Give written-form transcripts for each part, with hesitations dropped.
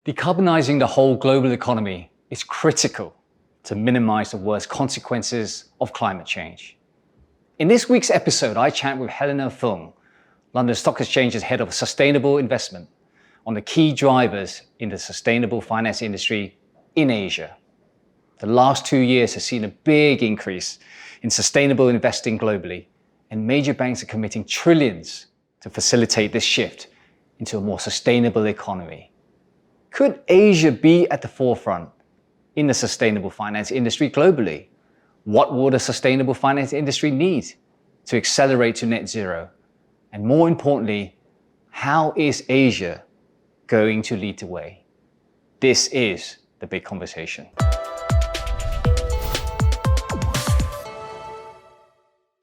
Decarbonizing the whole global economy is critical to minimize the worst consequences of climate change. In this week's episode, I chat with Helena Fung, London Stock Exchange's head of sustainable investment, on the key drivers in the sustainable finance industry in Asia. The last 2 years has seen a big increase in sustainable investing globally, and major banks are committing trillions to facilitate this shift into a more sustainable economy. Could Asia be at the forefront in the sustainable finance industry globally? What will the sustainable finance industry need to accelerate to net zero? And more importantly, how is Asia going to lead the way? This is the big conversation.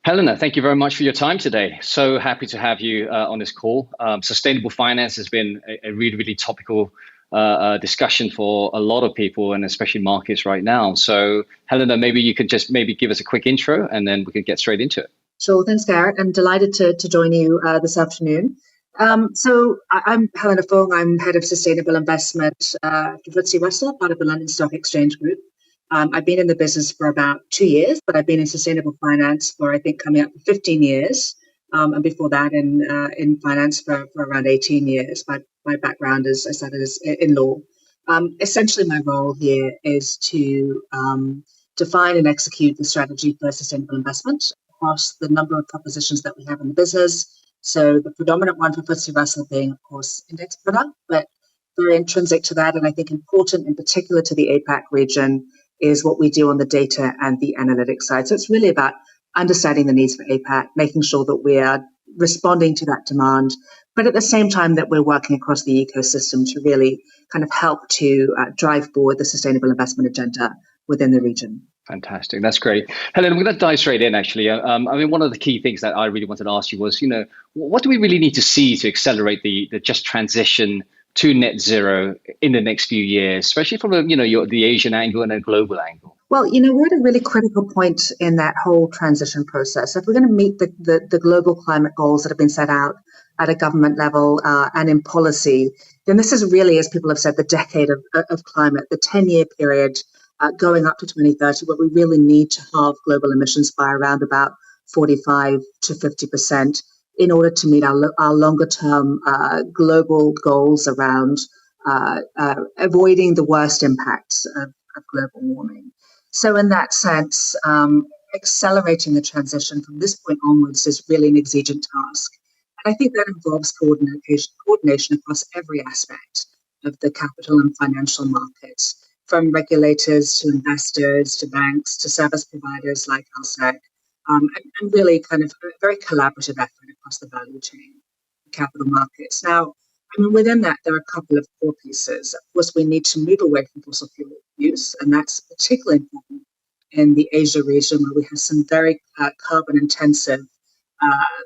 Helena, thank you very much for your time today. So happy to have you on this call. Sustainable finance has been a really topical discussion for a lot of people, and especially markets right now. So Helena, maybe you could just give us a quick intro and then we could get straight into it. Sure, thanks Garrett. I'm delighted to join you this afternoon. So I'm Helena Fung. I'm head of sustainable investment for FTSE Russell, part of the London Stock Exchange Group. I've been in the business for about 2 years, but I've been in sustainable finance for, I think, coming up to 15 years. And before that in finance for around 18 years. My background is, I started in law. Essentially, my role here is to define and execute the strategy for sustainable investment across the number of propositions that we have in the business. So the predominant one for FTSE Russell being, of course, index product, but very intrinsic to that, and I think important in particular to the APAC region, is what we do on the data and the analytics side. So it's really about understanding the needs for APAC, making sure that we are responding to that demand, but at the same time that we're working across the ecosystem to really kind of help to drive forward the sustainable investment agenda within the region. Fantastic. That's great. Helen, we're going to dive straight in, actually. One of the key things that I really wanted to ask you was, what do we really need to see to accelerate the just transition to net zero in the next few years, especially from the Asian angle and a global angle? Well, we're at a really critical point in that whole transition process. If we're going to meet the global climate goals that have been set out at a government level and in policy, then this is really, as people have said, the decade of climate, the 10-year period going up to 2030, where we really need to halve global emissions by around about 45 to 50% in order to meet our longer-term global goals around avoiding the worst impacts of global warming. So in that sense, accelerating the transition from this point onwards is really an exigent task. And I think that involves coordination across every aspect of the capital and financial markets, from regulators to investors to banks to service providers like LSEG, and really kind of a very collaborative effort across the value chain, capital markets. Now, within that, there are a couple of core pieces. Of course, we need to move away from fossil fuel use, and that's particularly important in the Asia region, where we have some very carbon-intensive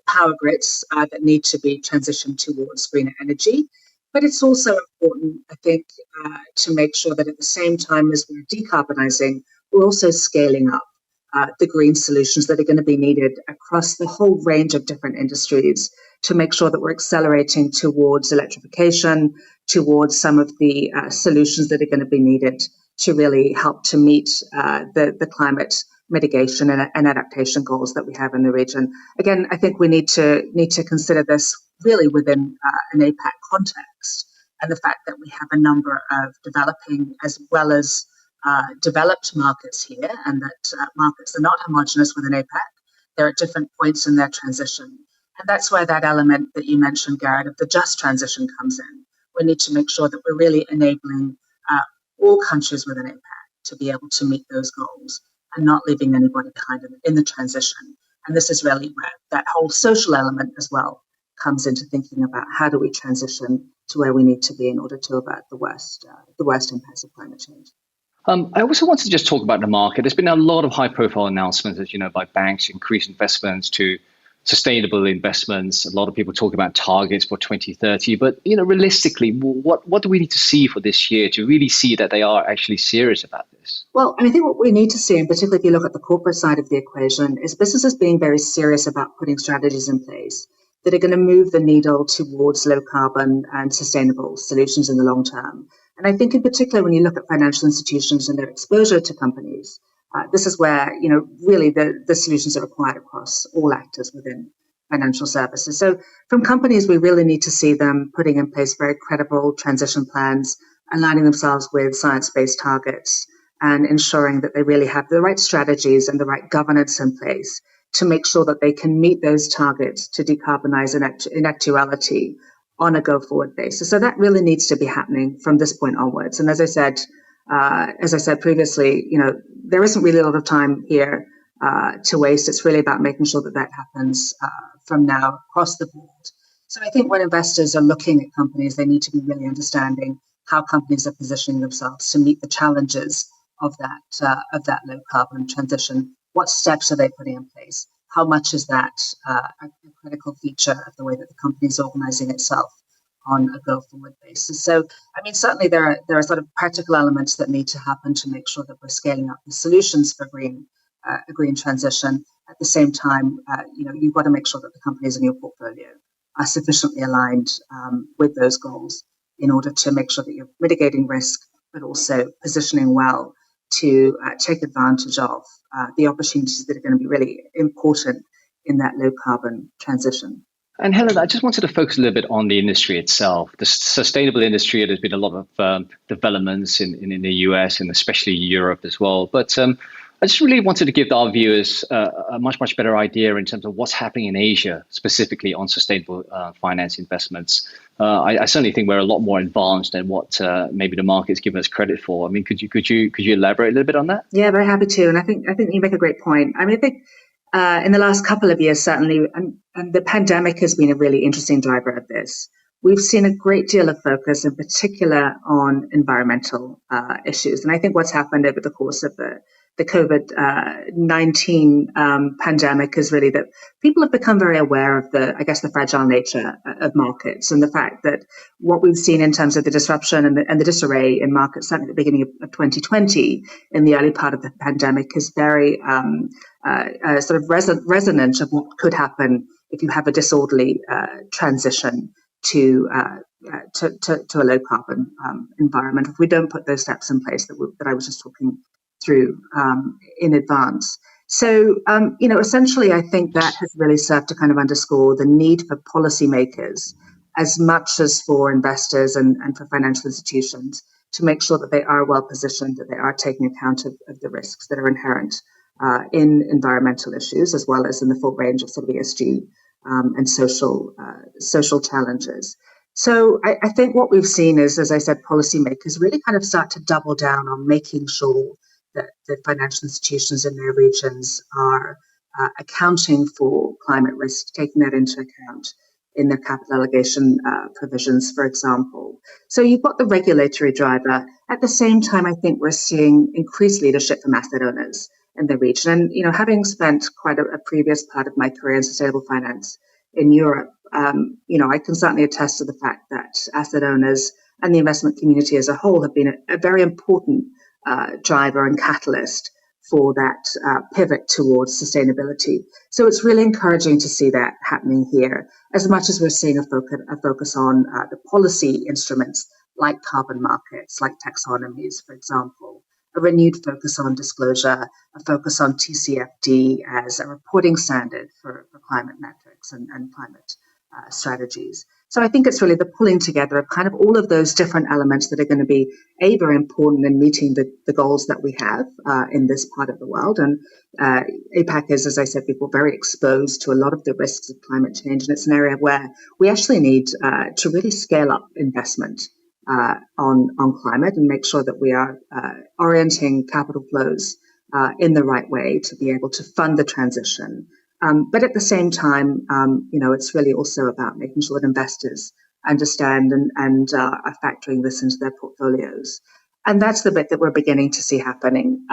power grids that need to be transitioned towards greener energy. But it's also important, I think, to make sure that at the same time as we're decarbonizing, we're also scaling up the green solutions that are going to be needed across the whole range of different industries to make sure that we're accelerating towards electrification, towards some of the solutions that are going to be needed to really help to meet the climate mitigation and adaptation goals that we have in the region. Again, I think we need to consider this really within an APAC context, and the fact that we have a number of developing as well as developed markets here, and that markets are not homogenous within APAC. They're at different points in their transition. And that's where that element that you mentioned, Garrett, of the just transition comes in. We need to make sure that we're really enabling all countries within APAC to be able to meet those goals and not leaving anybody behind in the transition. And this is really where that whole social element as well comes into thinking about how do we transition to where we need to be in order to avert the worst impacts of climate change. I also wanted to just talk about the market. There's been a lot of high-profile announcements, as you know, by banks to increase investments to sustainable investments. A lot of people talk about targets for 2030, but realistically, what do we need to see for this year to really see that they are actually serious about this? Well, I think what we need to see, and particularly if you look at the corporate side of the equation, is businesses being very serious about putting strategies in place that are going to move the needle towards low carbon and sustainable solutions in the long term. And I think in particular, when you look at financial institutions and their exposure to companies, this is where, really the solutions are required across all actors within financial services. So from companies, we really need to see them putting in place very credible transition plans, aligning themselves with science-based targets, and ensuring that they really have the right strategies and the right governance in place to make sure that they can meet those targets to decarbonize in actuality on a go-forward basis. So that really needs to be happening from this point onwards. And as I said previously, there isn't really a lot of time here to waste. It's really about making sure that happens from now across the board. So I think when investors are looking at companies, they need to be really understanding how companies are positioning themselves to meet the challenges of that low carbon transition. What steps are they putting in place? How much is that a critical feature of the way that the company is organizing itself on a go-forward basis? So, certainly there are sort of practical elements that need to happen to make sure that we're scaling up the solutions for a green transition. At the same time, you've got to make sure that the companies in your portfolio are sufficiently aligned with those goals in order to make sure that you're mitigating risk, but also positioning well to take advantage of the opportunities that are going to be really important in that low carbon transition. And Helen, I just wanted to focus a little bit on the industry itself, the sustainable industry. There's been a lot of developments in the US and especially Europe as well. But I just really wanted to give our viewers a much better idea in terms of what's happening in Asia, specifically on sustainable finance investments. I certainly think we're a lot more advanced than what maybe the market's given us credit for. Could you elaborate a little bit on that? Yeah, very happy to. And I think you make a great point. I think in the last couple of years, certainly, and the pandemic has been a really interesting driver of this. We've seen a great deal of focus, in particular, on environmental issues. And I think what's happened over the course of the COVID-19 pandemic is really that people have become very aware of the fragile nature of markets and the fact that what we've seen in terms of the disruption and the disarray in markets, certainly at the beginning of 2020, in the early part of the pandemic, is very sort of resonant of what could happen if you have a disorderly transition to a low carbon environment. If we don't put those steps in place that I was just talking through in advance. So, essentially, I think that has really served to kind of underscore the need for policymakers, as much as for investors and for financial institutions, to make sure that they are well positioned, that they are taking account of the risks that are inherent in environmental issues, as well as in the full range of sort of ESG and social challenges. So I think what we've seen is, as I said, policymakers really kind of start to double down on making sure that the financial institutions in their regions are accounting for climate risk, taking that into account in their capital allocation provisions, for example. So you've got the regulatory driver. At the same time, I think we're seeing increased leadership from asset owners in the region. And, having spent quite a previous part of my career in sustainable finance in Europe, I can certainly attest to the fact that asset owners and the investment community as a whole have been a very important driver and catalyst for that pivot towards sustainability. So it's really encouraging to see that happening here, as much as we're seeing a focus on the policy instruments like carbon markets, like taxonomies, for example, a renewed focus on disclosure, a focus on TCFD as a reporting standard for climate metrics and climate strategies. So I think it's really the pulling together of kind of all of those different elements that are going to be very important in meeting the goals that we have in this part of the world. And APAC is, as I said before, very exposed to a lot of the risks of climate change. And it's an area where we actually need to really scale up investment on climate and make sure that we are orienting capital flows in the right way to be able to fund the transition. But at the same time, it's really also about making sure that investors understand and are factoring this into their portfolios. And that's the bit that we're beginning to see happening.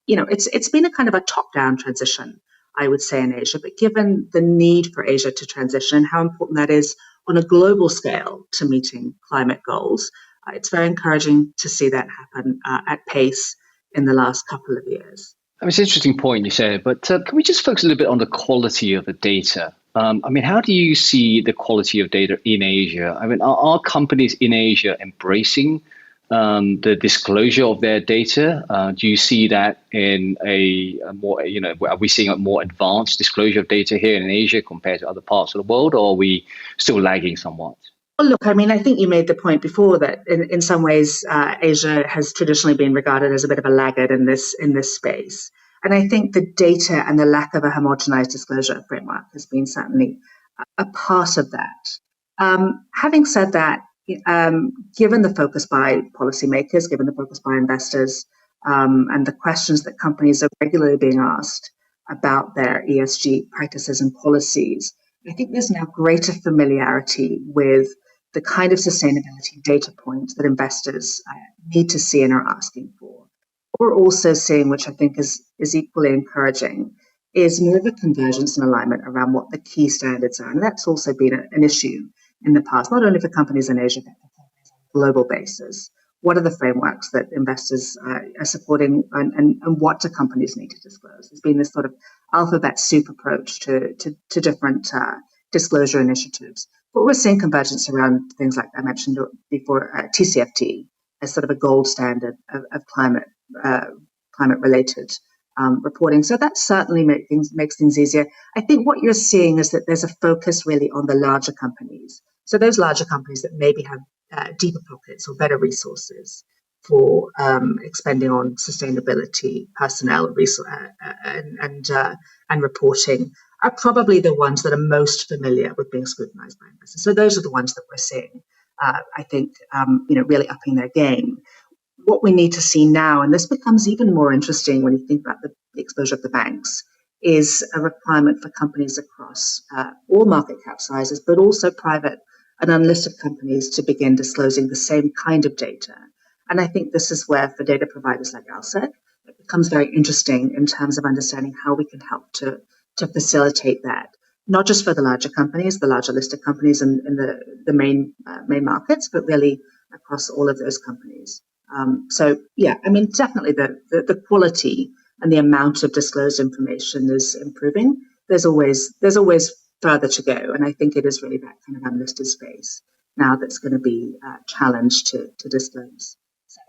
It's been a kind of a top-down transition, I would say, in Asia. But given the need for Asia to transition, how important that is on a global scale to meeting climate goals, it's very encouraging to see that happen at pace in the last couple of years. It's an interesting point you said, but can we just focus a little bit on the quality of the data? How do you see the quality of data in Asia? Are companies in Asia embracing the disclosure of their data? Do you see that in a more, are we seeing a more advanced disclosure of data here in Asia compared to other parts of the world, or are we still lagging somewhat? Well, look, I mean, I think you made the point before that in some ways, Asia has traditionally been regarded as a bit of a laggard in this space. And I think the data and the lack of a homogenized disclosure framework has been certainly a part of that. Having said that, given the focus by policymakers, given the focus by investors, and the questions that companies are regularly being asked about their ESG practices and policies, I think there's now greater familiarity with the kind of sustainability data points that investors need to see and are asking for. What we're also seeing, which I think is equally encouraging, is more of a convergence and alignment around what the key standards are. And that's also been an issue in the past, not only for companies in Asia, but for companies on a global basis. What are the frameworks that investors are supporting, and what do companies need to disclose? There's been this sort of alphabet soup approach to different disclosure initiatives. But we're seeing convergence around things like I mentioned before, TCFD as sort of a gold standard of climate related reporting. So that certainly makes things easier. I think what you're seeing is that there's a focus really on the larger companies. So those larger companies that maybe have deeper pockets or better resources for expending on sustainability, personnel, and reporting are probably the ones that are most familiar with being scrutinized by investors. So those are the ones that we're seeing, I think, really upping their game. What we need to see now, and this becomes even more interesting when you think about the exposure of the banks, is a requirement for companies across all market cap sizes, but also private and unlisted companies to begin disclosing the same kind of data. And I think this is where, for data providers like LSEG, it becomes very interesting in terms of understanding how we can help to facilitate that, not just for the larger companies, the larger listed companies in the main markets, but really across all of those companies. So yeah, I mean, definitely the quality and the amount of disclosed information is improving. There's always further to go, and I think it is really that kind of unlisted space now that's going to be challenged to disclose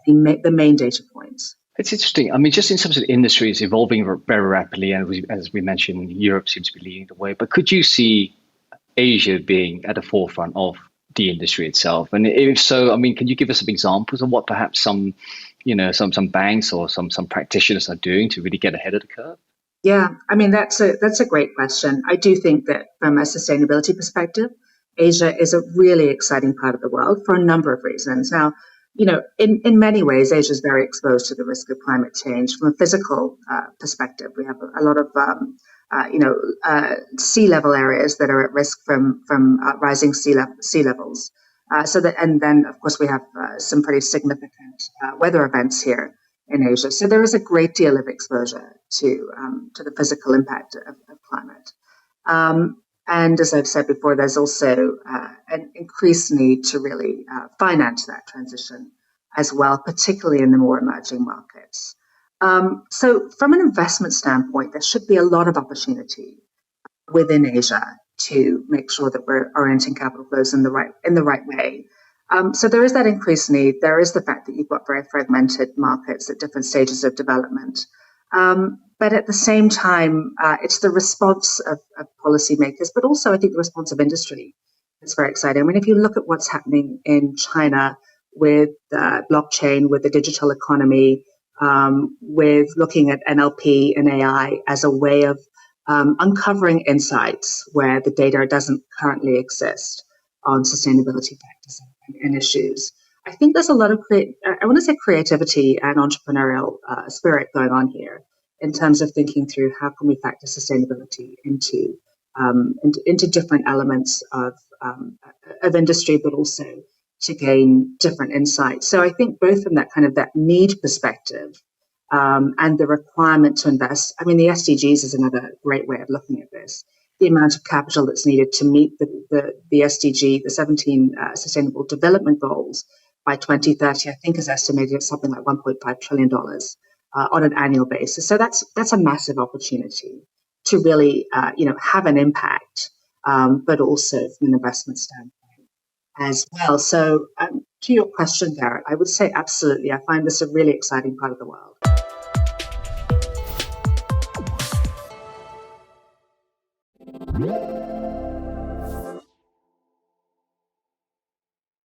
the main data points. It's interesting. I mean, just in terms of the industry, it's evolving very rapidly, and as we mentioned, Europe seems to be leading the way. But could you see Asia being at the forefront of the industry itself? And if so, I mean, can you give us some examples of what perhaps some banks or some practitioners are doing to really get ahead of the curve? Yeah, I mean, that's a great question. I do think that from a sustainability perspective, Asia is a really exciting part of the world for a number of reasons. Now, in many ways, Asia is very exposed to the risk of climate change. From a physical perspective, we have a lot of sea level areas that are at risk from rising sea levels. And then of course we have some pretty significant weather events here in Asia. So there is a great deal of exposure to the physical impact of climate. And as I've said before, there's also an increased need to really finance that transition as well, particularly in the more emerging markets. So from an investment standpoint, there should be a lot of opportunity within Asia to make sure that we're orienting capital flows in the right way. So there is that increased need. There is the fact that you've got very fragmented markets at different stages of development. But at the same time, it's the response of policymakers, but also I think the response of industry is very exciting. I mean, if you look at what's happening in China with blockchain, with the digital economy, with looking at NLP and AI as a way of uncovering insights where the data doesn't currently exist on sustainability practices and issues. I think there's a lot of creativity and entrepreneurial spirit going on here in terms of thinking through how can we factor sustainability into different elements of industry, but also to gain different insights. So I think both from that need perspective and the requirement to invest. I mean, the SDGs is another great way of looking at this. The amount of capital that's needed to meet the SDG, the 17 Sustainable Development Goals by 2030, I think is estimated at something like $1.5 trillion on an annual basis. So that's a massive opportunity to really have an impact, but also from an investment standpoint as well. So To your question, Garrett, I would say absolutely. I find this a really exciting part of the world.